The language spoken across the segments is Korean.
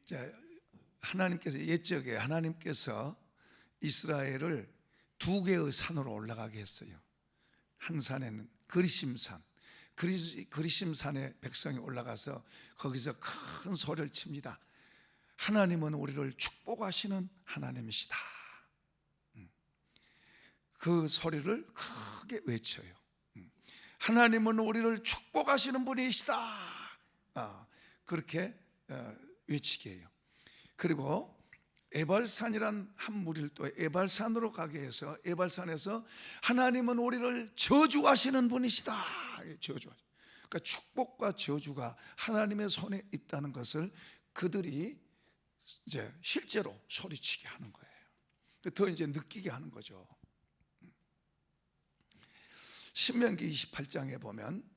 자, 하나님께서 옛적에 하나님께서 이스라엘을 두 개의 산으로 올라가게 했어요. 한 산에는 그리심산, 그리심산에 백성이 올라가서 거기서 큰 소리를 칩니다. 하나님은 우리를 축복하시는 하나님이시다. 그 소리를 크게 외쳐요. 하나님은 우리를 축복하시는 분이시다. 그렇게 외치게 해요. 그리고 에발산이란 한 무리를 또 에발산으로 가게 해서 에발산에서 하나님은 우리를 저주하시는 분이시다. 저주하시. 그러니까 축복과 저주가 하나님의 손에 있다는 것을 그들이 이제 실제로 소리치게 하는 거예요. 더 이제 느끼게 하는 거죠. 신명기 28장에 보면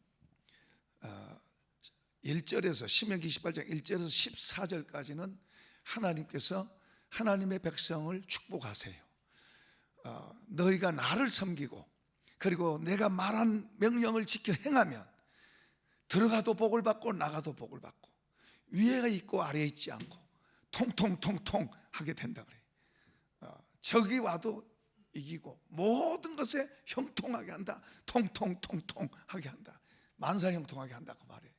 1절에서 신명기 28장 1절에서 14절까지는 하나님께서 하나님의 백성을 축복하세요. 너희가 나를 섬기고 그리고 내가 말한 명령을 지켜 행하면 들어가도 복을 받고 나가도 복을 받고 위에가 있고 아래에 있지 않고 통통통통 하게 된다 그래요. 적이 와도 이기고 모든 것에 형통하게 한다. 통통통통하게 한다. 만사형통하게 한다고 말해요.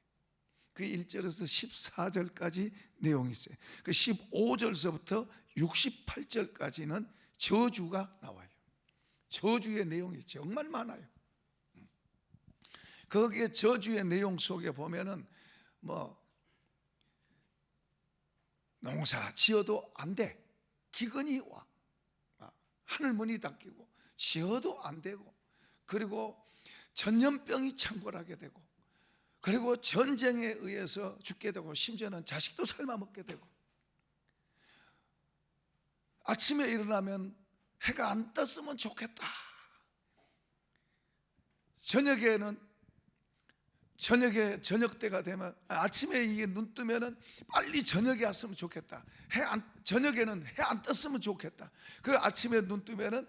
그 1절에서 14절까지 내용이 있어요. 그 15절서부터 68절까지는 저주가 나와요. 저주의 내용이 정말 많아요. 거기에 저주의 내용 속에 보면은 농사 지어도 안 돼. 기근이 와. 하늘문이 닫히고 지어도 안 되고 그리고 전염병이 창궐하게 되고 그리고 전쟁에 의해서 죽게 되고 심지어는 자식도 삶아먹게 되고 아침에 일어나면 해가 안 떴으면 좋겠다. 저녁 때가 되면 아침에 이게 눈 뜨면은 빨리 저녁이 왔으면 좋겠다. 저녁에는 해 안 떴으면 좋겠다. 그 아침에 눈 뜨면은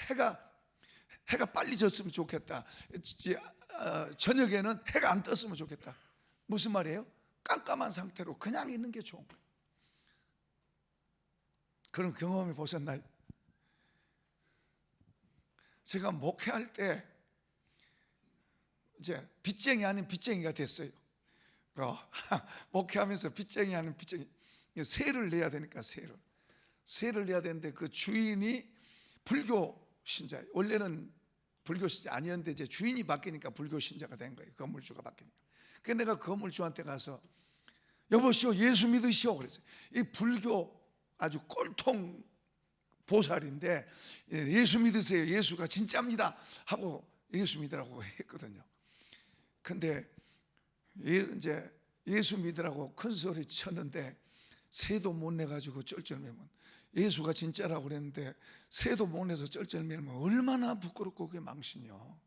해가 빨리 졌으면 좋겠다. 저녁에는 해가 안 떴으면 좋겠다. 무슨 말이에요? 깜깜한 상태로 그냥 있는 게 좋은 거예요. 그런 경험해 보셨나요? 제가 목회할 때 이제 빚쟁이 아닌 빚쟁이가 됐어요. 목회하면서 빚쟁이 아닌 빚쟁이, 세를 내야 되니까 세를 내야 되는데 그 주인이 불교 신자예요. 원래는 불교 신자 아니었는데 이제 주인이 바뀌니까 불교 신자가 된 거예요. 건물주가 바뀌니까. 그래서 내가 건물주한테 가서 여보시오 예수 믿으시오 그랬어요. 이 불교 아주 꼴통 보살인데 예수 믿으세요. 예수가 진짜입니다 하고 예수 믿으라고 했거든요. 근데 이제 예수 믿으라고 큰 소리 쳤는데 세도 못 내가지고 쩔쩔매면 예수가 진짜라고 그랬는데 세도 못 내서 쩔쩔매면 얼마나 부끄럽고 그게 망신이요.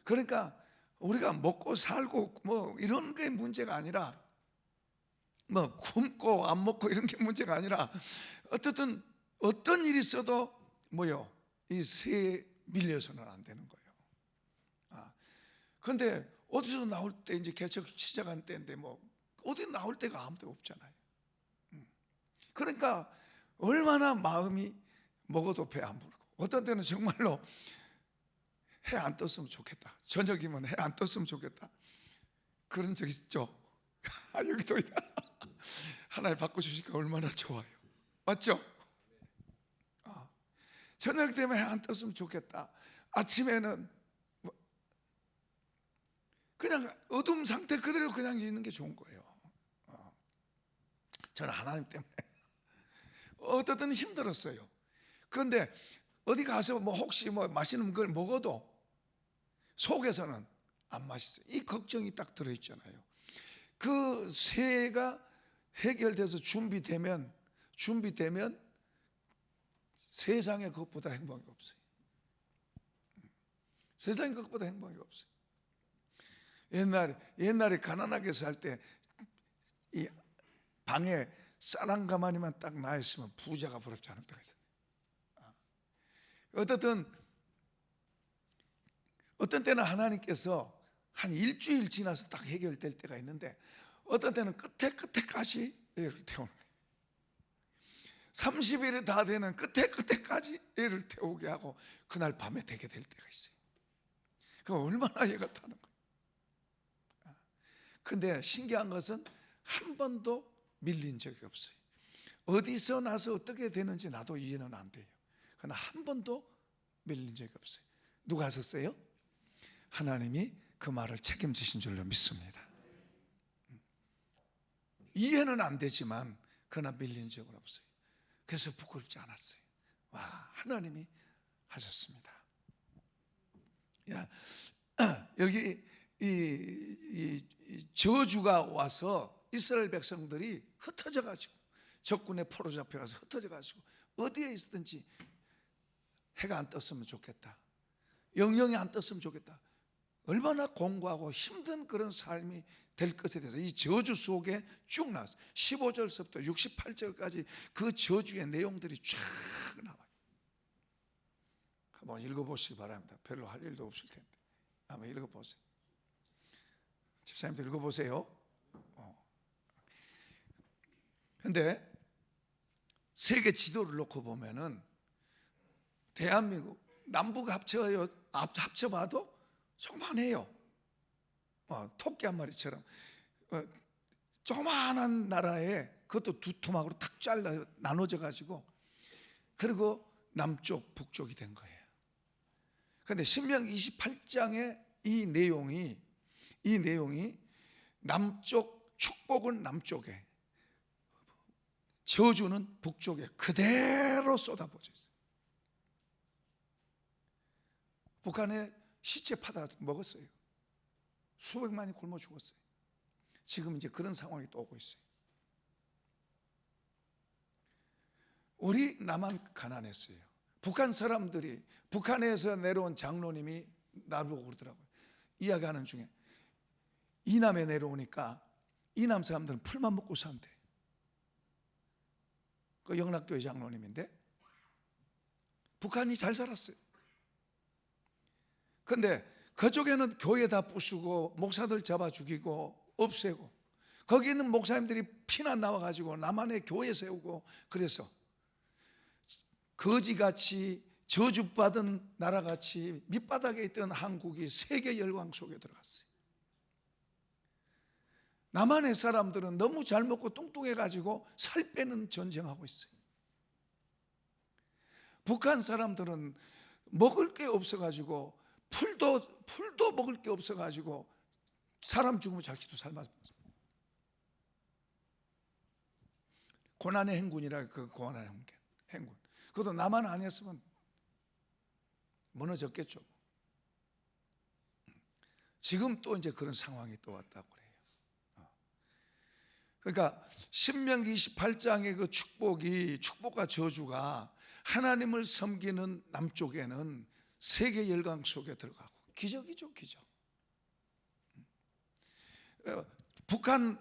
그러니까 우리가 먹고 살고 이런 게 문제가 아니라 굶고 안 먹고 이런 게 문제가 아니라 어쨌든 어떤 일이 있어도 이 세에 밀려서는 안 되는 거예요. 그런데 어디서 나올 때 이제 개척 시작한 때인데 어디 나올 때가 아무 데가 없잖아요. 그러니까 얼마나 마음이 먹어도 배 안 부르고 어떤 때는 정말로 해 안 떴으면 좋겠다. 저녁이면 해 안 떴으면 좋겠다. 그런 적 있죠? 여기도 있다. 하나님 바꿔주시니까 얼마나 좋아요. 맞죠? 저녁 되면 해 안 떴으면 좋겠다. 아침에는 그냥 어둠 상태 그대로 그냥 있는 게 좋은 거예요. 저는 하나님 때문에 어떨 때는 힘들었어요. 그런데 어디 가서 혹시 맛있는 걸 먹어도 속에서는 안 맛있어요. 이 걱정이 딱 들어있잖아요. 그 세가 해결돼서 준비되면 세상에 그것보다 행복이 없어요. 세상에 그것보다 행복이 없어요. 옛날에 가난하게 살 때 이 방에 쌀 한 가마니만 딱 나 있으면 부자가 부럽지 않을 때가 있어요. 어떤 때는 하나님께서 한 일주일 지나서 딱 해결될 때가 있는데 어떤 때는 끝에까지 애를 태우는 거예요. 30일이 다 되는 끝에까지 애를 태우게 하고 그날 밤에 되게 될 때가 있어요. 그럼 얼마나 애가 타는 거예요. 근데 신기한 것은 한 번도 밀린 적이 없어요. 어디서 나서 어떻게 되는지 나도 이해는 안 돼요. 그러나 한 번도 밀린 적이 없어요. 누가 하셨어요? 하나님이 그 말을 책임지신 줄로 믿습니다. 이해는 안 되지만 그러나 밀린 적은 없어요. 그래서 부끄럽지 않았어요. 와, 하나님이 하셨습니다. 여기 이 저주가 와서 이스라엘 백성들이 흩어져 가지고 적군의 포로 잡혀가서 흩어져 가지고 어디에 있든지 해가 안 떴으면 좋겠다, 영영이 안 떴으면 좋겠다, 얼마나 공고하고 힘든 그런 삶이 될 것에 대해서 이 저주 속에 쭉 나왔어요. 15절서부터 68절까지 그 저주의 내용들이 쫙 나와요. 한번 읽어보시기 바랍니다. 별로 할 일도 없을 텐데 한번 읽어보세요. 집사님들 읽어보세요. 그런데 세계 지도를 놓고 보면은 대한민국 남북 합쳐봐도 조그만해요. 토끼 한 마리처럼 조그만한 나라에 그것도 두 토막으로 탁 잘라 나눠져 가지고 그리고 남쪽 북쪽이 된 거예요. 그런데 신명기 28장의 이 내용이 남쪽, 축복은 남쪽에, 저주는 북쪽에 그대로 쏟아부어져 있어요. 북한에 시체 파다 먹었어요. 수백만이 굶어 죽었어요. 지금 이제 그런 상황이 또 오고 있어요. 우리 남한 가난했어요. 북한 사람들이, 북한에서 내려온 장로님이 나보고 그러더라고요. 이야기하는 중에 이남에 내려오니까 이남 사람들은 풀만 먹고 산대. 그 영락교회 장로님인데 북한이 잘 살았어요. 그런데 그쪽에는 교회 다 부수고 목사들 잡아 죽이고 없애고 거기 있는 목사님들이 피난 나와가지고 남한에 교회 세우고 그래서 거지같이 저주받은 나라같이 밑바닥에 있던 한국이 세계 열광 속에 들어갔어요. 남한의 사람들은 너무 잘 먹고 뚱뚱해가지고 살 빼는 전쟁하고 있어요. 북한 사람들은 먹을 게 없어가지고 풀도 먹을 게 없어가지고 사람 죽으면 자기도 삶아서 고난의 행군이라 그 고난의 행군. 그것도 나만 아니었으면 무너졌겠죠. 지금 또 이제 그런 상황이 또 왔다고 그래요. 그러니까 신명기 28장의 그 축복과 저주가 하나님을 섬기는 남쪽에는 세계 열강 속에 들어가고 기적이죠, 기적. 북한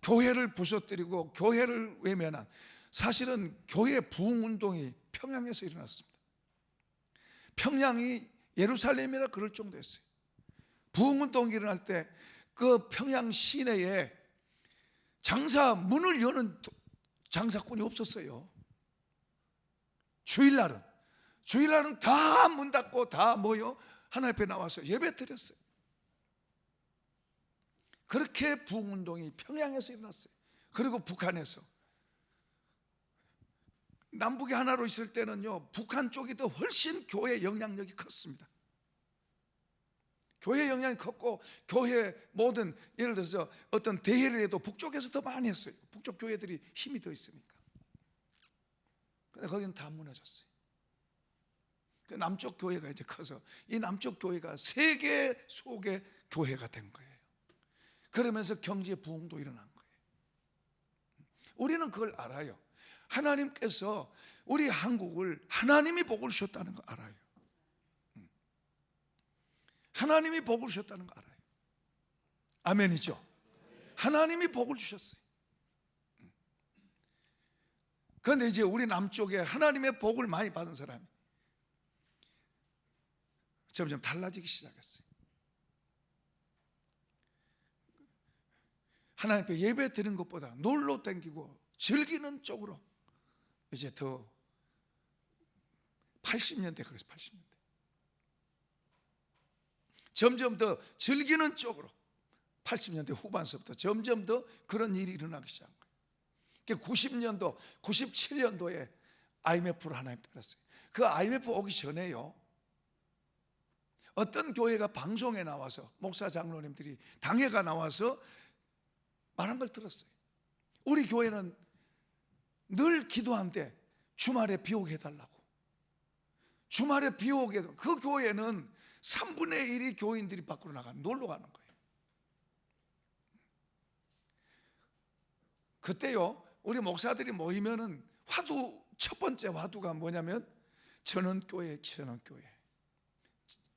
교회를 부서뜨리고 교회를 외면한, 사실은 교회 부흥운동이 평양에서 일어났습니다. 평양이 예루살렘이라 그럴 정도였어요. 부흥운동이 일어날 때 그 평양 시내에 장사 문을 여는 장사꾼이 없었어요. 주일날은 다 문 닫고 다 모여 하나님 앞에 나와서 예배 드렸어요. 그렇게 부흥운동이 평양에서 일어났어요. 그리고 북한에서, 남북이 하나로 있을 때는요, 북한 쪽이 더 훨씬 교회 영향력이 컸습니다. 교회 영향이 컸고, 교회 모든, 예를 들어서 어떤 대회를 해도 북쪽에서 더 많이 했어요. 북쪽 교회들이 힘이 더 있으니까. 근데 거기는 다 무너졌어요. 그 남쪽 교회가 이제 커서 이 남쪽 교회가 세계 속의 교회가 된 거예요. 그러면서 경제 부흥도 일어난 거예요. 우리는 그걸 알아요. 하나님께서 우리 한국을 하나님이 복을 주셨다는 거 알아요. 하나님이 복을 주셨다는 거 알아요. 아멘이죠. 하나님이 복을 주셨어요. 그런데 이제 우리 남쪽에 하나님의 복을 많이 받은 사람이 점점 달라지기 시작했어요. 하나님 앞에 예배 드리는 것보다 놀러 다니고 즐기는 쪽으로 이제 더 80년대 그래서 80년대 점점 더 즐기는 쪽으로 80년대 후반서부터 점점 더 그런 일이 일어나기 시작한 거예요. 90년도, 97년도에 IMF를 하나님 따랐어요. 그 IMF 오기 전에요, 어떤 교회가 방송에 나와서 목사 장로님들이 당회가 나와서 말한 걸 들었어요. 우리 교회는 늘 기도한데 주말에 비 오게 해달라고. 주말에 비 오게 해달라고. 그 교회는 3분의 1이 교인들이 밖으로 나가는, 놀러 가는 거예요. 그때요, 우리 목사들이 모이면은 화두, 첫 번째 화두가 뭐냐면 전원교회, 전원교회.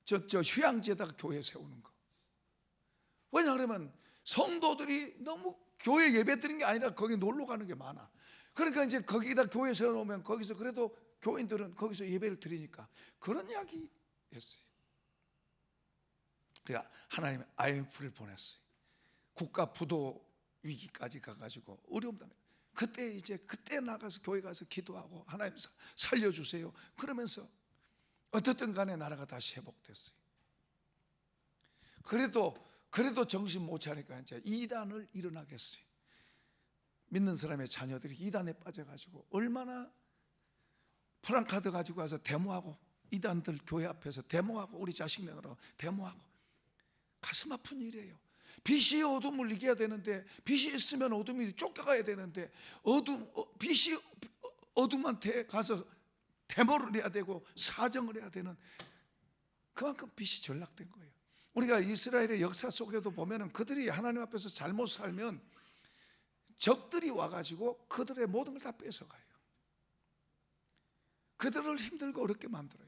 저 휴양지에다가 교회 세우는 거. 왜냐 그러면 성도들이 너무 교회 예배 드리는 게 아니라 거기 놀러 가는 게 많아. 그러니까 이제 거기다 교회 세워놓으면 거기서 그래도 교인들은 거기서 예배를 드리니까 그런 이야기 했어요. 그러니까 하나님의 IMF를 보냈어요. 국가 부도 위기까지 가가지고 어려움 당해. 그때 나가서 교회 가서 기도하고 하나님 살려주세요 그러면서 어떻든 간에 나라가 다시 회복됐어요. 그래도 정신 못 차리니까 이제 이단을 일어나겠어요. 믿는 사람의 자녀들이 이단에 빠져가지고 얼마나 프랑카드 가지고 와서 데모하고, 이단들 교회 앞에서 데모하고, 우리 자식 내놓으라고 데모하고. 가슴 아픈 일이에요. 빛이 어둠을 이겨야 되는데, 빛이 있으면 어둠이 쫓겨가야 되는데, 빛이 어둠한테 가서 데모를 해야 되고 사정을 해야 되는, 그만큼 빛이 전락된 거예요. 우리가 이스라엘의 역사 속에도 보면은 그들이 하나님 앞에서 잘못 살면 적들이 와가지고 그들의 모든 걸 다 뺏어가요. 그들을 힘들고 어렵게 만들어요.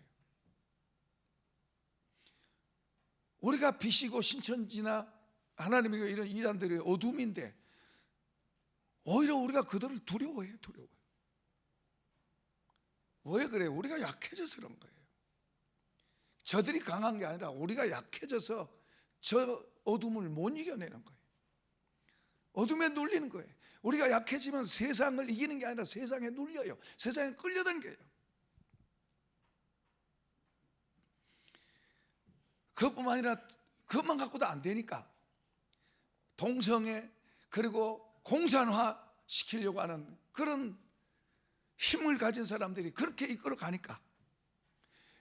우리가 빛이고 신천지나 하나님의 이런 이단들의 어둠인데 오히려 우리가 그들을 두려워해요. 왜 그래요? 우리가 약해져서 그런 거예요. 저들이 강한 게 아니라 우리가 약해져서 저 어둠을 못 이겨내는 거예요. 어둠에 눌리는 거예요. 우리가 약해지면 세상을 이기는 게 아니라 세상에 눌려요. 세상에 끌려당겨요. 그것뿐만 아니라 그것만 갖고도 안 되니까 동성애 그리고 공산화 시키려고 하는 그런 힘을 가진 사람들이 그렇게 이끌어 가니까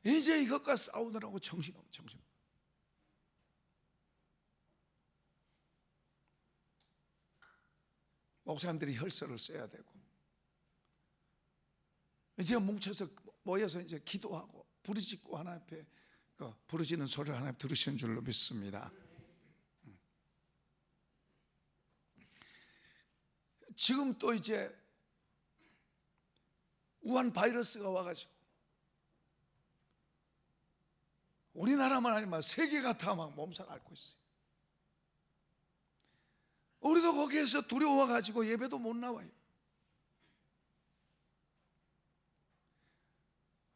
이제 이것과 싸우느라고 정신없어. 목사님들이 혈서를 써야 되고 이제 뭉쳐서 모여서 이제 기도하고 부르짖고 하나님 앞에 부르짖는 소리를 하나님 들으시는 줄로 믿습니다. 지금 또 이제 우한 바이러스가 와가지고 우리나라만 아니면 세계가 다 막 몸살 앓고 있어요. 우리도 거기에서 두려워가지고 예배도 못 나와요.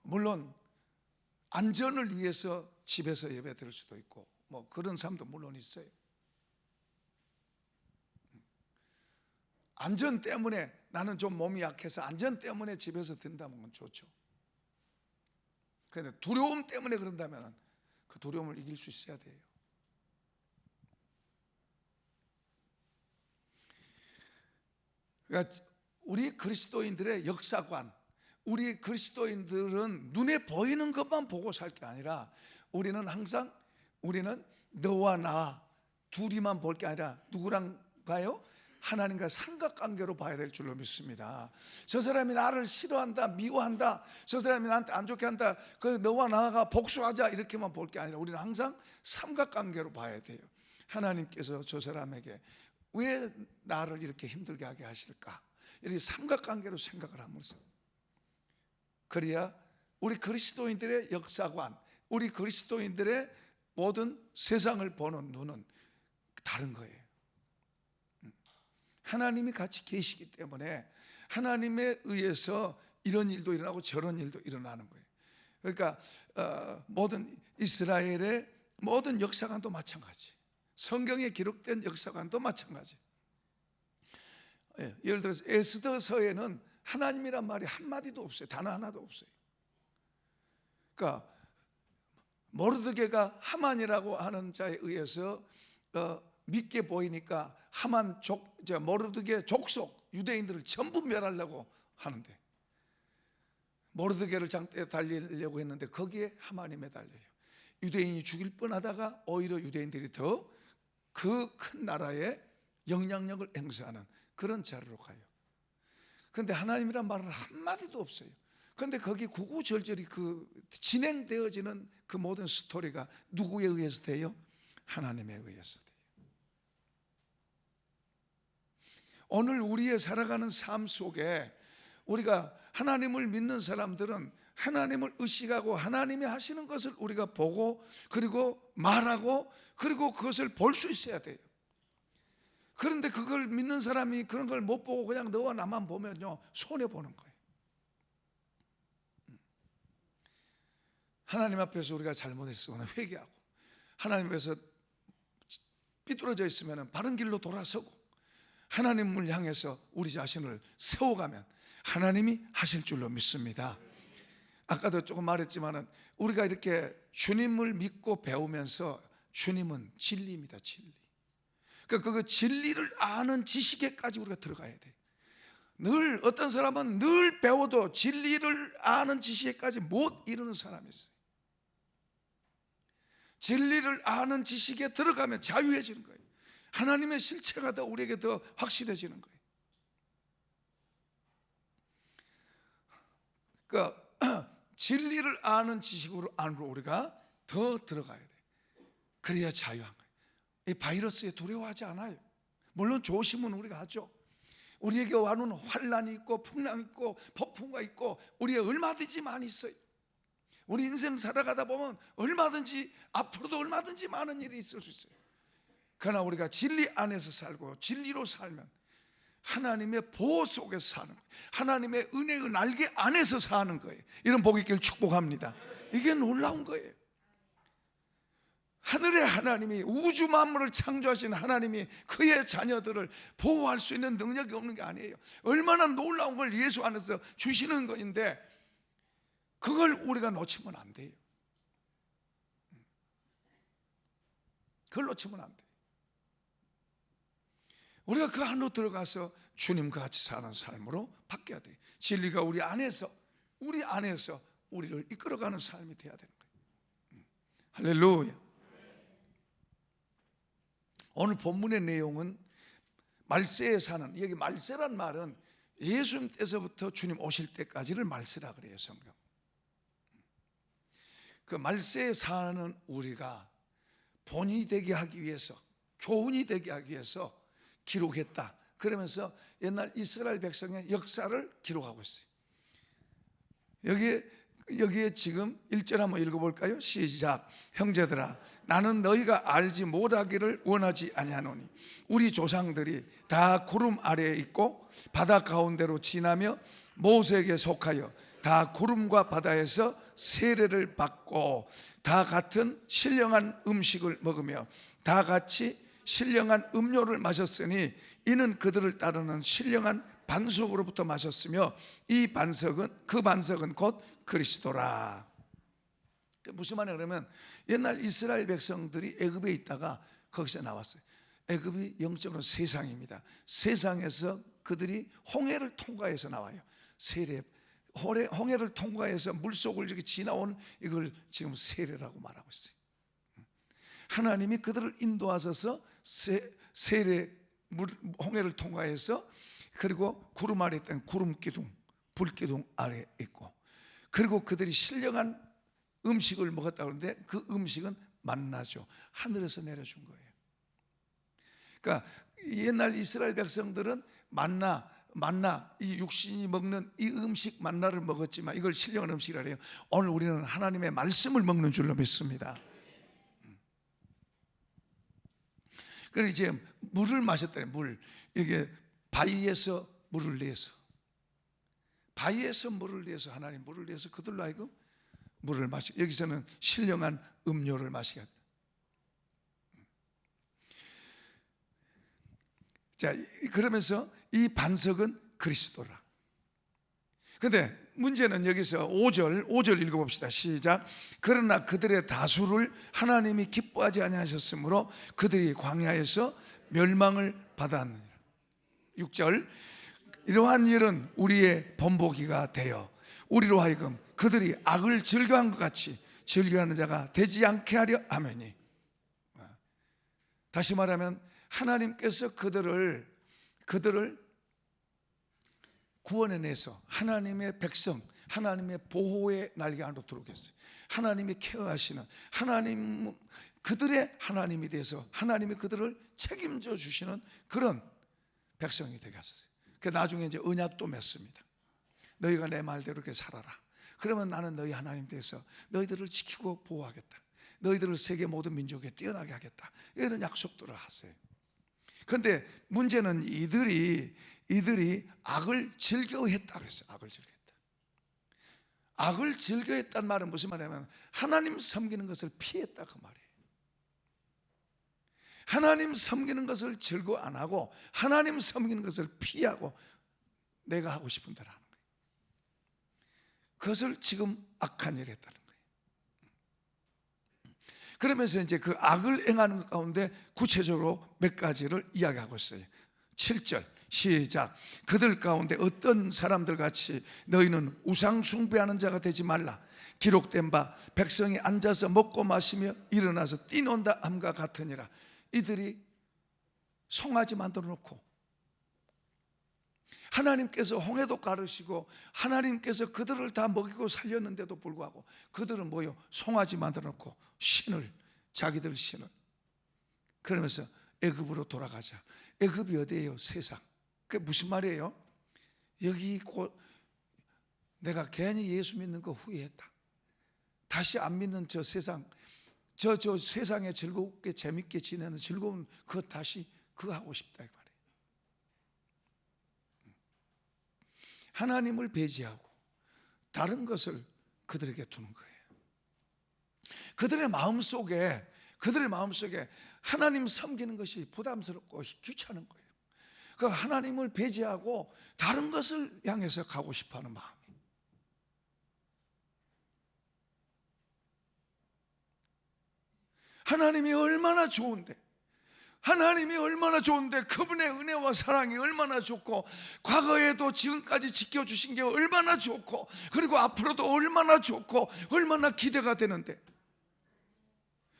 물론 안전을 위해서 집에서 예배 드릴 수도 있고 뭐 그런 사람도 물론 있어요. 안전 때문에 나는 좀 몸이 약해서 안전 때문에 집에서 든다면 건 좋죠. 그런데 두려움 때문에 그런다면 그 두려움을 이길 수 있어야 돼요. 그러니까 우리 그리스도인들의 역사관, 우리 그리스도인들은 눈에 보이는 것만 보고 살 게 아니라 우리는 항상 너와 나 둘이만 볼 게 아니라 누구랑 봐요? 하나님과 삼각관계로 봐야 될 줄로 믿습니다. 저 사람이 나를 싫어한다, 미워한다, 저 사람이 나한테 안 좋게 한다, 그 너와 나가 복수하자 이렇게만 볼 게 아니라 우리는 항상 삼각관계로 봐야 돼요. 하나님께서 저 사람에게 왜 나를 이렇게 힘들게 하게 하실까? 이렇게 삼각관계로 생각을 하면서 그래야 우리 그리스도인들의 역사관, 우리 그리스도인들의 모든 세상을 보는 눈은 다른 거예요. 하나님이 같이 계시기 때문에 하나님에 의해서 이런 일도 일어나고 저런 일도 일어나는 거예요. 그러니까 모든 이스라엘의 모든 역사관도 마찬가지, 성경에 기록된 역사관도 마찬가지. 예를 들어서 에스더서에는 하나님이란 말이 한마디도 없어요. 단어 하나도 없어요. 그러니까 모르드게가 하만이라고 하는 자에 의해서 믿게 보이니까 모르드게 족속 유대인들을 전부 멸하려고 하는데, 모르드게를 장대에 달리려고 했는데 거기에 하만이 매달려요. 유대인이 죽일 뻔하다가 오히려 유대인들이 더 그 큰 나라에 영향력을 행사하는 그런 자리로 가요. 그런데 하나님이란 말은 한마디도 없어요. 그런데 거기 구구절절히 그 진행되어지는 그 모든 스토리가 누구에 의해서 돼요? 하나님에 의해서 돼요. 오늘 우리의 살아가는 삶 속에 우리가 하나님을 믿는 사람들은 하나님을 의식하고 하나님이 하시는 것을 우리가 보고, 그리고 말하고, 그리고 그것을 볼 수 있어야 돼요. 그런데 그걸 믿는 사람이 그런 걸 못 보고 그냥 너와 나만 보면요, 손해보는 거예요. 하나님 앞에서 우리가 잘못했으면 회개하고, 하나님 앞에서 삐뚤어져 있으면 바른 길로 돌아서고, 하나님을 향해서 우리 자신을 세워가면 하나님이 하실 줄로 믿습니다. 아까도 조금 말했지만 우리가 이렇게 주님을 믿고 배우면서, 주님은 진리입니다. 진리. 그러니까 그 진리를 아는 지식에까지 우리가 들어가야 돼. 늘 어떤 사람은 늘 배워도 진리를 아는 지식에까지 못 이루는 사람이 있어요. 진리를 아는 지식에 들어가면 자유해지는 거예요. 하나님의 실체가 더 우리에게 더 확실해지는 거예요. 그러니까 진리를 아는 지식으로 안으로 우리가 더 들어가야 돼. 그래야 자유한 거예요. 이 바이러스에 두려워하지 않아요. 물론 조심은 우리가 하죠. 우리에게 와는 환란이 있고 풍랑이 있고 폭풍과 있고 우리에 얼마든지 많이 있어요. 우리 인생 살아가다 보면 얼마든지, 앞으로도 얼마든지 많은 일이 있을 수 있어요. 그러나 우리가 진리 안에서 살고 진리로 살면 하나님의 보호 속에서 사는 거예요. 하나님의 은혜의 날개 안에서 사는 거예요. 이런 복이 있기를 축복합니다. 이게 놀라운 거예요. 하늘의 하나님이, 우주 만물을 창조하신 하나님이 그의 자녀들을 보호할 수 있는 능력이 없는 게 아니에요. 얼마나 놀라운 걸 예수 안에서 주시는 것인데 그걸 우리가 놓치면 안 돼요. 그걸 놓치면 안 돼요. 우리가 그 안으로 들어가서 주님과 같이 사는 삶으로 바뀌어야 돼요. 진리가 우리 안에서 우리를 이끌어가는 삶이 돼야 되는 거예요. 할렐루야. 오늘 본문의 내용은 말세에 사는, 여기 말세란 말은 예수님 때서부터 주님 오실 때까지를 말세라 그래요, 성경. 그 말세에 사는 우리가 본이 되게 하기 위해서, 교훈이 되게 하기 위해서 기록했다. 그러면서 옛날 이스라엘 백성의 역사를 기록하고 있어요. 여기에 지금 1절 한번 읽어볼까요? 시작. 형제들아, 나는 너희가 알지 못하기를 원하지 아니하노니 우리 조상들이 다 구름 아래에 있고 바다 가운데로 지나며 모세에게 속하여 다 구름과 바다에서 세례를 받고 다 같은 신령한 음식을 먹으며 다 같이 신령한 음료를 마셨으니 이는 그들을 따르는 신령한 반석으로부터 마셨으며 이 반석은, 그 반석은 곧 그리스도라. 무슨 말이냐 그러면 옛날 이스라엘 백성들이 애굽에 있다가 거기서 나왔어요. 애굽이 영적으로 세상입니다. 세상에서 그들이 홍해를 통과해서 나와요. 세례, 홍해를 통과해서 물속을 이렇게 지나온 이걸 지금 세례라고 말하고 있어요. 하나님이 그들을 인도하셔서 홍해를 통과해서, 그리고 구름 아래 있던 구름 기둥, 불 기둥 아래 있고, 그리고 그들이 신령한 음식을 먹었다고 하는데 그 음식은 만나죠. 하늘에서 내려준 거예요. 그러니까 옛날 이스라엘 백성들은 만나, 이 육신이 먹는 이 음식 만나를 먹었지만 이걸 신령한 음식이라 해요. 오늘 우리는 하나님의 말씀을 먹는 줄로 믿습니다. 그리고 이제 물을 마셨다니, 물, 이게 바위에서 물을 내서, 바위에서 물을 내서, 하나님 물을 내서 그들로 하여금 물을 마시고, 여기서는 신령한 음료를 마시겠다. 자, 그러면서 이 반석은 그리스도라. 근데 문제는 여기서 5절 읽어봅시다. 시작. 그러나 그들의 다수를 하나님이 기뻐하지 아니하셨으므로 그들이 광야에서 멸망을 받았느니라. 6절. 이러한 일은 우리의 본보기가 되어 우리로 하여금 그들이 악을 즐겨한 것 같이 즐겨하는 자가 되지 않게 하려 하매니. 다시 말하면 하나님께서 그들을 구원해내서 하나님의 백성, 하나님의 보호의 날개 안으로 들어오게 했어요. 하나님이 케어하시는 하나님, 그들의 하나님이 돼서 하나님이 그들을 책임져 주시는 그런 백성이 되게 하셨어요. 그 나중에 이제 언약도 맺습니다. 너희가 내 말대로 이렇게 살아라. 그러면 나는 너희 하나님 돼서 너희들을 지키고 보호하겠다. 너희들을 세계 모든 민족에 뛰어나게 하겠다. 이런 약속들을 하세요. 그런데 문제는 이들이 악을 즐겨했다 그랬어요. 악을 즐겨했다. 악을 즐겨했단 말은 무슨 말이냐면 하나님 섬기는 것을 피했다 그 말이에요. 하나님 섬기는 것을 즐거워 안 하고 하나님 섬기는 것을 피하고 내가 하고 싶은 대로 하는 거예요. 그것을 지금 악한 일을 했다는 거예요. 그러면서 이제 그 악을 행하는 것 가운데 구체적으로 몇 가지를 이야기하고 있어요. 7절 시작. 그들 가운데 어떤 사람들 같이 너희는 우상 숭배하는 자가 되지 말라. 기록된 바 백성이 앉아서 먹고 마시며 일어나서 뛰논다 함과 같으니라. 이들이 송아지 만들어 놓고 하나님께서 홍해도 가르시고 하나님께서 그들을 다 먹이고 살렸는데도 불구하고 그들은 뭐요? 송아지 만들어 놓고 신을, 자기들 신을. 그러면서 애굽으로 돌아가자. 애굽이 어디예요? 세상. 그게 무슨 말이에요? 여기 곧 내가 괜히 예수 믿는 거 후회했다. 다시 안 믿는 저 세상, 저 세상에 즐겁게 재밌게 지내는 즐거운 그거 다시 그거 하고 싶다 이 말이에요. 하나님을 배제하고 다른 것을 그들에게 두는 거예요. 그들의 마음속에 하나님 섬기는 것이 부담스럽고 귀찮은 거예요. 그 하나님을 배제하고 다른 것을 향해서 가고 싶어하는 마음이. 하나님이 얼마나 좋은데 그분의 은혜와 사랑이 얼마나 좋고 과거에도 지금까지 지켜주신 게 얼마나 좋고 그리고 앞으로도 얼마나 좋고 얼마나 기대가 되는데,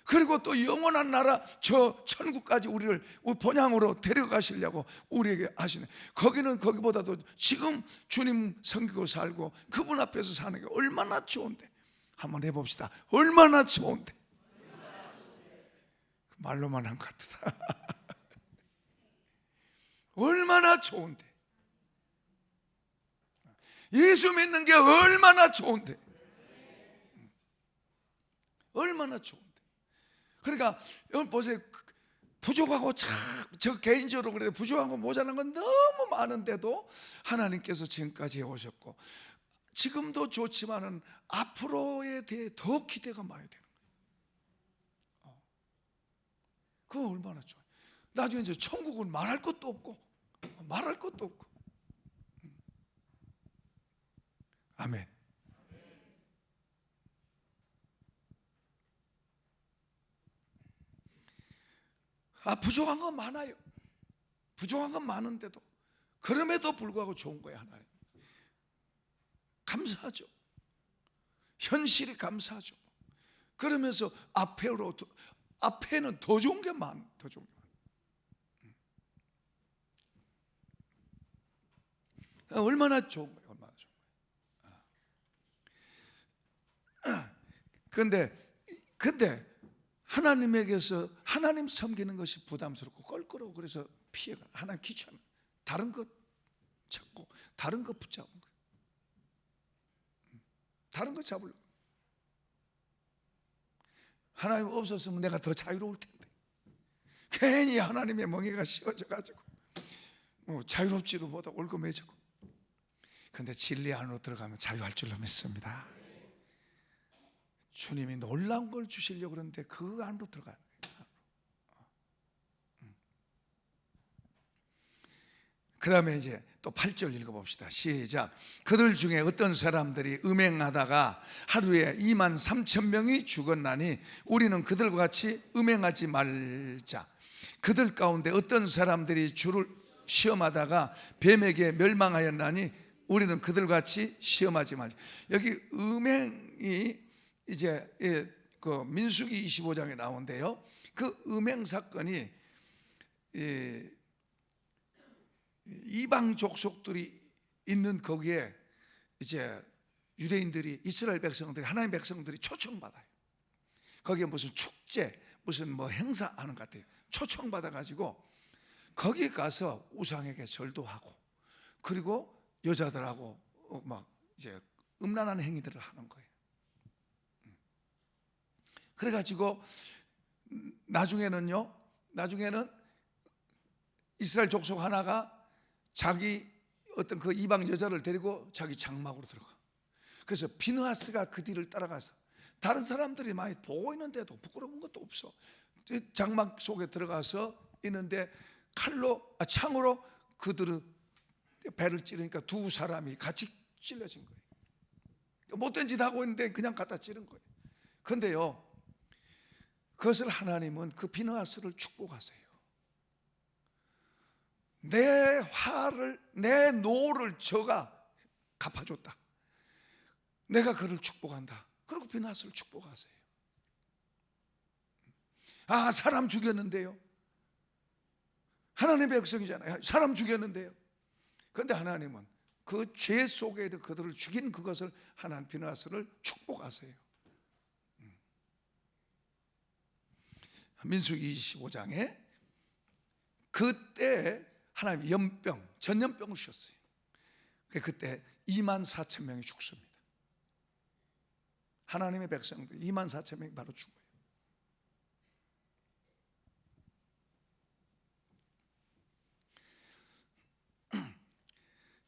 그리고 또 영원한 나라 저 천국까지 우리를 본향으로 데려가시려고 우리에게 하시네. 거기는 거기보다도 지금 주님 섬기고 살고 그분 앞에서 사는 게 얼마나 좋은데. 한번 해봅시다. 얼마나 좋은데. 말로만 한 것 같다. 얼마나 좋은데. 예수 믿는 게 얼마나 좋은데. 얼마나 좋은데. 그러니까 여러분 보세요. 부족하고 참, 저 개인적으로 그래도 부족하고 모자란 건 너무 많은데도 하나님께서 지금까지 해오셨고 지금도 좋지만은 앞으로에 대해 더 기대가 많이 되는 거예요. 그거 얼마나 좋아요. 나중에 이제 천국은 말할 것도 없고 아멘. 부족한 건 많아요. 부족한 건 많은데도 그럼에도 불구하고 좋은 거예요. 하나님 감사하죠. 현실이 감사하죠. 그러면서 앞에는 더 좋은 게 더 좋은 게 많아. 얼마나 좋은 거예요. 얼마나 좋은 거예요. 근데 하나님에게서 하나님 섬기는 것이 부담스럽고 껄끄러워. 그래서 피해가. 하나님 귀찮아. 다른 것 찾고 다른 것 붙잡은 거예요. 다른 것 잡으려고. 하나님 없었으면 내가 더 자유로울 텐데 괜히 하나님의 멍에가 씌워져 가지고 자유롭지도 못하고 올거매지고. 근데 진리 안으로 들어가면 자유할 줄로 믿습니다. 주님이 놀라운 걸 주시려고 그러는데 그 안으로 들어가요. 그 다음에 이제 또 8절 읽어봅시다. 시작. 그들 중에 어떤 사람들이 음행하다가 하루에 2만 3천 명이 죽었나니 우리는 그들과 같이 음행하지 말자. 그들 가운데 어떤 사람들이 주를 시험하다가 뱀에게 멸망하였나니 우리는 그들과 같이 시험하지 말자. 여기 음행이 이제 그 민수기 25장에 나오는데요, 그 음행 사건이 이방 족속들이 있는 거기에 이제 유대인들이, 이스라엘 백성들이, 하나님 백성들이 초청받아요. 거기에 무슨 축제, 무슨 뭐 행사하는 것 같아요. 초청받아 가지고 거기 가서 우상에게 절도 하고, 그리고 여자들하고 막 이제 음란한 행위들을 하는 거예요. 그래 가지고 나중에는 이스라엘 족속 하나가 자기 어떤 그 이방 여자를 데리고 자기 장막으로 들어가. 그래서 비느하스가 그 뒤를 따라가서, 다른 사람들이 많이 보고 있는데도 부끄러운 것도 없어, 장막 속에 들어가서 있는데 창으로 그들은 배를 찌르니까 두 사람이 같이 찔러진 거예요. 못된 짓 하고 있는데 그냥 갖다 찌른 거예요. 그런데요, 그것을 하나님은 그 비느하스를 축복하세요. 내 화를, 내 노를 저가 갚아줬다. 내가 그를 축복한다. 그리고 비느하스를 축복하세요. 아, 사람 죽였는데요, 하나님의 백성이잖아요. 사람 죽였는데요. 그런데 하나님은 그 죄 속에 그들을 죽인 그것을, 하나님 비느하스를 축복하세요. 민수기 25장에 그때 하나님 연병, 전염병을 주셨어요. 그때 2만 4천 명이 죽습니다. 하나님의 백성들 2만 4천 명이 바로 죽어요.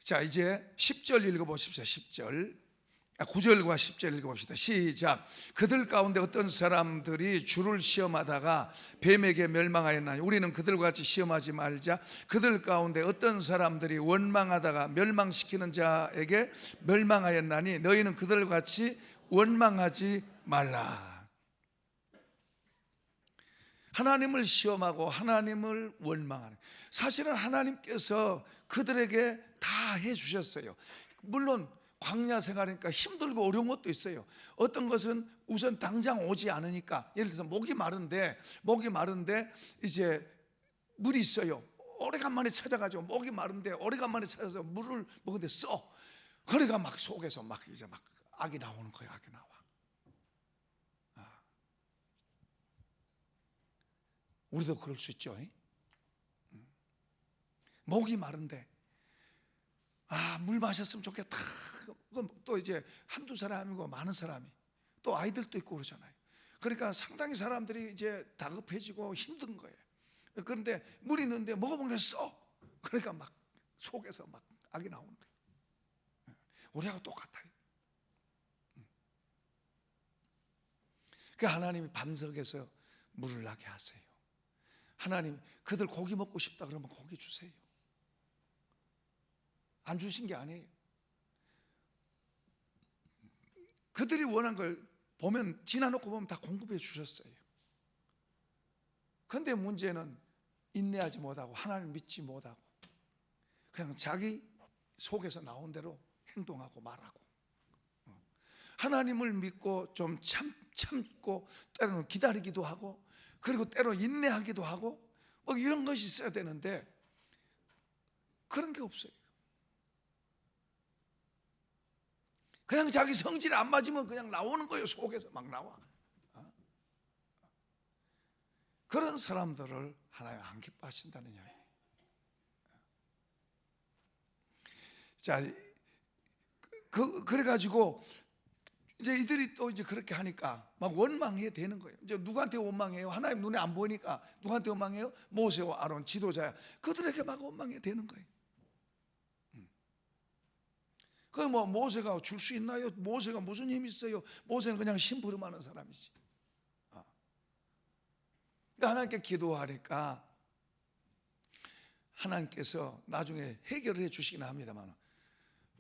자, 이제 10절 읽어보십시오. 9절과 10절 읽어봅시다. 시작. 그들 가운데 어떤 사람들이 주를 시험하다가 뱀에게 멸망하였나니 우리는 그들과 같이 시험하지 말자. 그들 가운데 어떤 사람들이 원망하다가 멸망시키는 자에게 멸망하였나니 너희는 그들과 같이 원망하지 말라. 하나님을 시험하고 하나님을 원망하는, 사실은 하나님께서 그들에게 다 해주셨어요. 물론 광야 생활이니까 힘들고 어려운 것도 있어요. 어떤 것은 우선 당장 오지 않으니까, 예를 들어서 목이 마른데 이제 물이 있어요. 오래간만에 찾아가지고 목이 마른데 오래간만에 찾아서 물을 먹는데 써. 그러니까 막 속에서 막 이제 막 악이 나오는 거예요. 악이 나와. 우리도 그럴 수 있죠. 목이 마른데 물 마셨으면 좋겠다. 또 이제 한두 사람이고 많은 사람이, 또 아이들도 있고 그러잖아요. 그러니까 상당히 사람들이 이제 다급해지고 힘든 거예요. 그런데 물이 있는데 먹어보면 써. 그러니까 막 속에서 막 악이 나오는 거예요. 우리하고 똑같아요. 그러니까 하나님이 반석에서 물을 나게 하세요. 하나님, 그들 고기 먹고 싶다 그러면 고기 주세요. 안 주신 게 아니에요. 그들이 원한 걸 보면, 지나놓고 보면 다 공급해 주셨어요. 그런데 문제는 인내하지 못하고 하나님 믿지 못하고 그냥 자기 속에서 나온 대로 행동하고 말하고, 하나님을 믿고 좀 참고 때로는 기다리기도 하고, 그리고 때로 인내하기도 하고, 뭐 이런 것이 있어야 되는데 그런 게 없어요. 그냥 자기 성질이 안 맞으면 그냥 나오는 거예요. 속에서 막 나와. 그런 사람들을 하나님 안 기뻐하신다는 이야기예요. 자, 그래가지고 이제 이들이 또 이제 그렇게 하니까 막 원망해야 되는 거예요. 이제 누구한테 원망해요? 하나님 눈에 안 보이니까 누구한테 원망해요? 모세와 아론 지도자야. 그들에게 막 원망해야 되는 거예요. 그 뭐 모세가 줄 수 있나요? 모세가 무슨 힘이 있어요? 모세는 그냥 심부름하는 사람이지. 그러니까 하나님께 기도하니까 하나님께서 나중에 해결을 해 주시긴 합니다만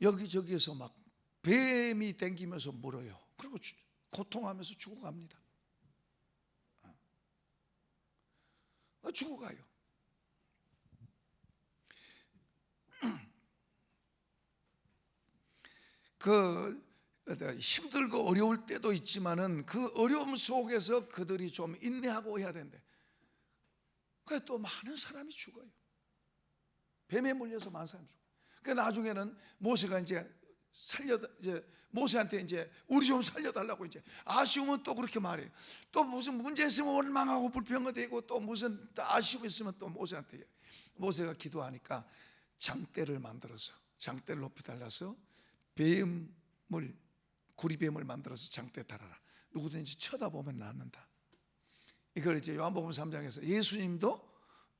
여기저기에서 막 뱀이 댕기면서 물어요. 그리고 고통하면서 죽어갑니다. 죽어가요. 그 힘들고 어려울 때도 있지만은 그 어려움 속에서 그들이 좀 인내하고 해야 되는데 그래 또 많은 사람이 죽어요. 뱀에 물려서 많은 사람이 죽어요. 그 나중에는 모세가 이제 모세한테 이제 우리 좀 살려달라고 이제 아쉬우면 또 그렇게 말해요. 또 무슨 문제 있으면 원망하고 불평하되고 또 무슨 아쉬움 있으면 또 모세가 기도하니까 장대를 만들어서 장대를 높이 달라서 구리뱀을 만들어서 장대에 달아라. 누구든지 쳐다보면 낫는다. 이걸 이제 요한복음 3장에서 예수님도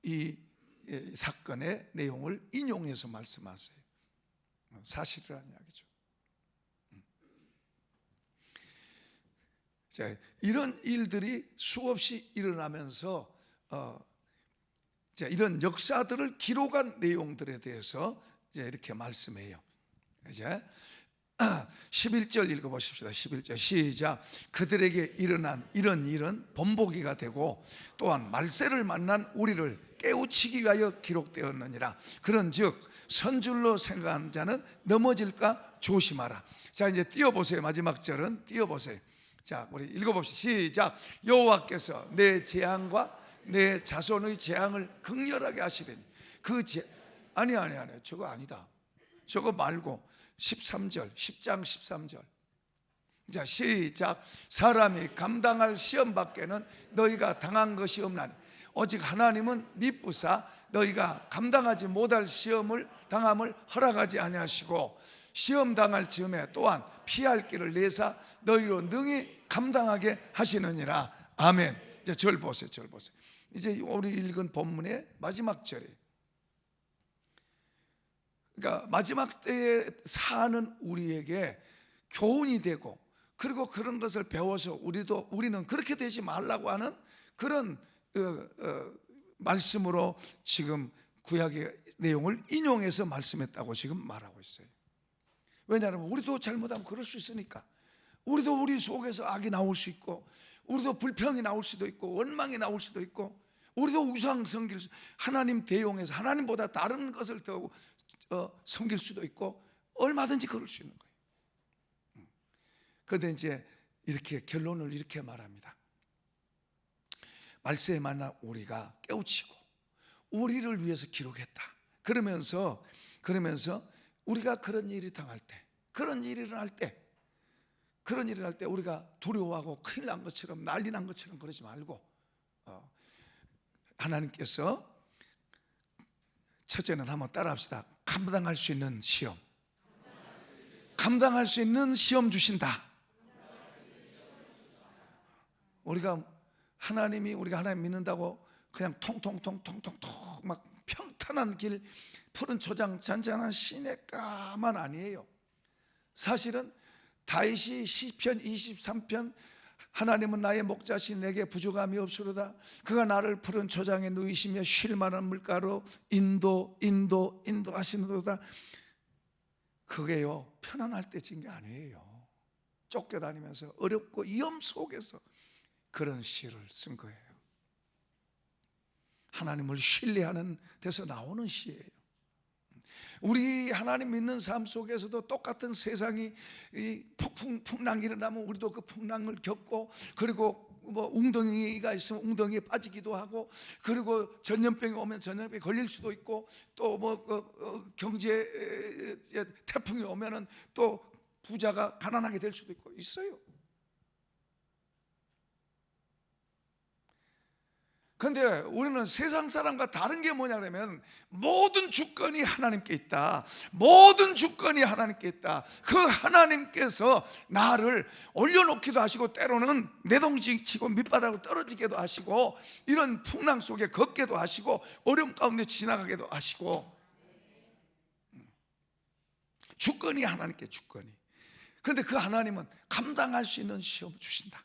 이 사건의 내용을 인용해서 말씀하세요. 사실이라는 이야기죠. 자, 이런 일들이 수없이 일어나면서 이런 역사들을 기록한 내용들에 대해서 이제 이렇게 말씀해요. 이제 11절 읽어보십시다. 11절 시작. 그들에게 일어난 이런 일은 본보기가 되고 또한 말세를 만난 우리를 깨우치기 위하여 기록되었느니라. 그런즉 선줄로 생각하는 자는 넘어질까 조심하라. 자, 이제 띄워보세요. 마지막 절은 띄워보세요. 자, 우리 읽어봅시다. 시작. 여호와께서 내 재앙과 내 자손의 재앙을 극렬하게 하시리니 아니 저거 아니다. 저거 말고 13절 10장 13절. 자, 시작. 사람이 감당할 시험 밖에는 너희가 당한 것이 없나니 오직 하나님은 미쁘사 너희가 감당하지 못할 시험을 당함을 허락하지 아니하시고 시험 당할 즈음에 또한 피할 길을 내사 너희로 능히 감당하게 하시느니라. 아멘. 이제 절 보세요. 이제 우리 읽은 본문의 마지막 절이에요. 그러니까 마지막 때에 사는 우리에게 교훈이 되고 그리고 그런 것을 배워서 우리는 그렇게 되지 말라고 하는 그런 말씀으로 지금 구약의 내용을 인용해서 말씀했다고 지금 말하고 있어요. 왜냐하면 우리도 잘못하면 그럴 수 있으니까. 우리도 우리 속에서 악이 나올 수 있고 우리도 불평이 나올 수도 있고 원망이 나올 수도 있고 우리도 우상 섬길 하나님 대용해서 하나님보다 다른 것을 더 섬길 수도 있고 얼마든지 그럴 수 있는 거예요. 그런데 이제 이렇게 결론을 이렇게 말합니다. 말세에 만난 우리가 깨우치고 우리를 위해서 기록했다. 그러면서 우리가 그런 일이 당할 때, 그런 일이 일어날 때 우리가 두려워하고 큰일 난 것처럼 난리 난 것처럼 그러지 말고 하나님께서 첫째는 한번 따라합시다. 감당할 수 있는 시험 주신다. 우리가 하나님 믿는다고 그냥 통통통 막 평탄한 길 푸른 초장 잔잔한 시냇가만 아니에요. 사실은 다윗이 시편 23편 하나님은 나의 목자시 내게 부족함이 없으로다. 그가 나를 푸른 초장에 누이시며 쉴 만한 물가로 인도하시는도다. 그게요 편안할 때 진 게 아니에요. 쫓겨다니면서 어렵고 위험 속에서 그런 시를 쓴 거예요. 하나님을 신뢰하는 데서 나오는 시예요. 우리 하나님 믿는 삶 속에서도 똑같은 세상이 풍랑이 일어나면 우리도 그 풍랑을 겪고 그리고 뭐 웅덩이가 있으면 웅덩이에 빠지기도 하고 그리고 전염병이 오면 전염병에 걸릴 수도 있고 또 뭐 경제 태풍이 오면은 또 부자가 가난하게 될 수도 있고 있어요. 그런데 우리는 세상 사람과 다른 게 뭐냐 그러면 모든 주권이 하나님께 있다. 모든 주권이 하나님께 있다. 그 하나님께서 나를 올려놓기도 하시고 때로는 내동치고 밑바닥으로 떨어지게도 하시고 이런 풍랑 속에 걷게도 하시고 어려움 가운데 지나가게도 하시고 주권이 하나님께 주권이. 그런데 그 하나님은 감당할 수 있는 시험 주신다.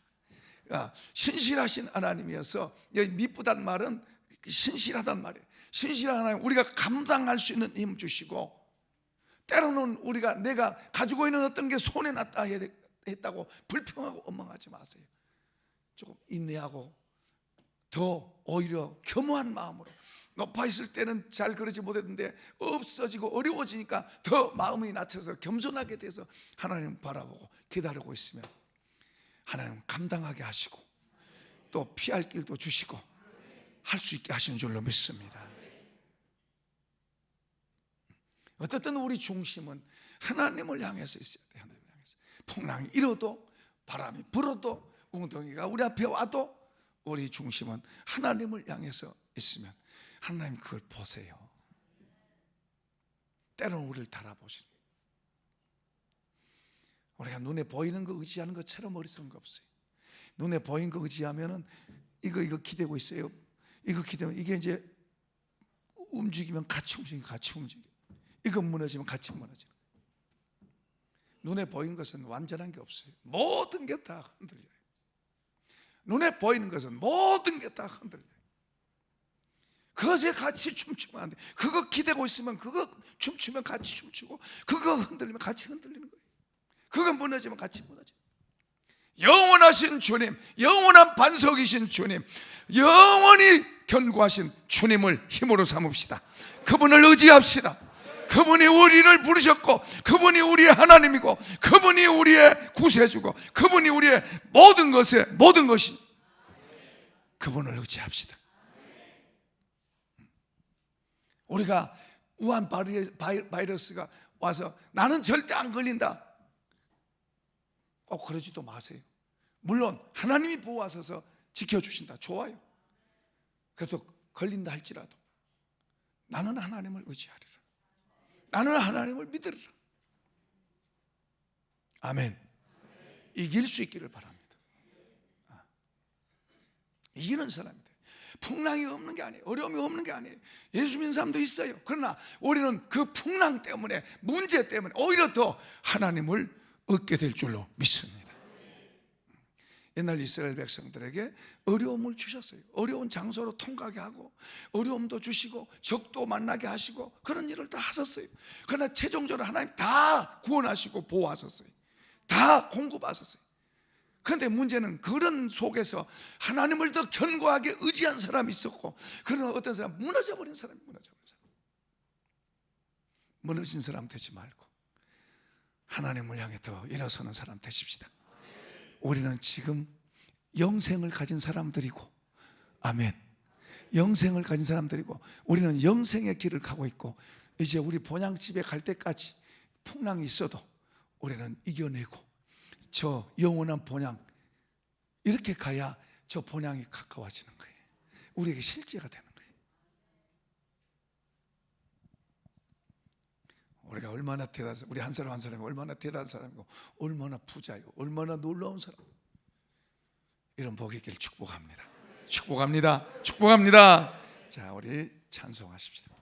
신실하신 하나님이어서 여기 미쁘단 말은 신실하단 말이에요. 신실한 하나님, 우리가 감당할 수 있는 힘 주시고, 때로는 우리가 내가 가지고 있는 어떤 게 손에 났다 했다고 불평하고 원망하지 마세요. 조금 인내하고 더 오히려 겸허한 마음으로, 높아 있을 때는 잘 그러지 못했는데 없어지고 어려워지니까 더 마음이 낮춰서 겸손하게 돼서 하나님 바라보고 기다리고 있으면 하나님 감당하게 하시고 또 피할 길도 주시고 할 수 있게 하시는 줄로 믿습니다. 어떻든 우리 중심은 하나님을 향해서 있어야 돼요. 하나님을 향해서. 풍랑이 일어도 바람이 불어도 웅덩이가 우리 앞에 와도 우리 중심은 하나님을 향해서 있으면 하나님 그걸 보세요. 때로는 우리를 달아보시는 거예요. 우리가 눈에 보이는 거 의지하는 것처럼 어리석은 거 없어요. 눈에 보이는 거 의지하면은 이거 기대고 있어요. 이거 기대면 이게 이제 움직이면 같이 움직여. 이거 무너지면 같이 무너져. 눈에 보이는 것은 완전한 게 없어요. 모든 게 다 흔들려요. 눈에 보이는 것은 모든 게 다 흔들려요. 그것에 같이 춤추면 안 돼. 그거 기대고 있으면 그거 춤추면 같이 춤추고, 그거 흔들리면 같이 흔들리는 거예요. 그거 무너지면 같이 무너져. 영원하신 주님, 영원한 반석이신 주님, 영원히 견고하신 주님을 힘으로 삼읍시다. 그분을 의지합시다. 그분이 우리를 부르셨고, 그분이 우리의 하나님이고, 그분이 우리의 구세주고, 그분이 우리의 모든 것이 그분을 의지합시다. 우리가 우한 바이러스가 와서 나는 절대 안 걸린다, 꼭 그러지도 마세요. 물론 하나님이 보호하셔서 지켜주신다, 좋아요. 그래도 걸린다 할지라도 나는 하나님을 의지하리라. 나는 하나님을 믿으리라. 아멘. 이길 수 있기를 바랍니다. 이기는 사람이 돼요. 풍랑이 없는 게 아니에요. 어려움이 없는 게 아니에요. 예수 믿는 사람도 있어요. 그러나 우리는 그 풍랑 때문에, 문제 때문에 오히려 더 하나님을 얻게 될 줄로 믿습니다. 옛날 이스라엘 백성들에게 어려움을 주셨어요. 어려운 장소로 통과하게 하고, 어려움도 주시고, 적도 만나게 하시고, 그런 일을 다 하셨어요. 그러나 최종적으로 하나님 다 구원하시고 보호하셨어요. 다 공급하셨어요. 그런데 문제는 그런 속에서 하나님을 더 견고하게 의지한 사람이 있었고, 그러나 어떤 사람, 무너져버린 사람이 무너진 사람 되지 말고 하나님을 향해 더 일어서는 사람 되십시다. 우리는 지금 영생을 가진 사람들이고, 아멘, 영생을 가진 사람들이고, 우리는 영생의 길을 가고 있고, 이제 우리 본향집에 갈 때까지 풍랑이 있어도 우리는 이겨내고 저 영원한 본향, 이렇게 가야 저 본향이 가까워지는 거예요. 우리에게 실제가 되는 거예요. 우리가 얼마나 대단한, 우리 한 사람 한 사람이 얼마나 대단한 사람이고, 얼마나 부자이고, 얼마나 놀라운 사람, 이런 복이 있기를 축복합니다. 축복합니다. 축복합니다. 자, 우리 찬송하십시다.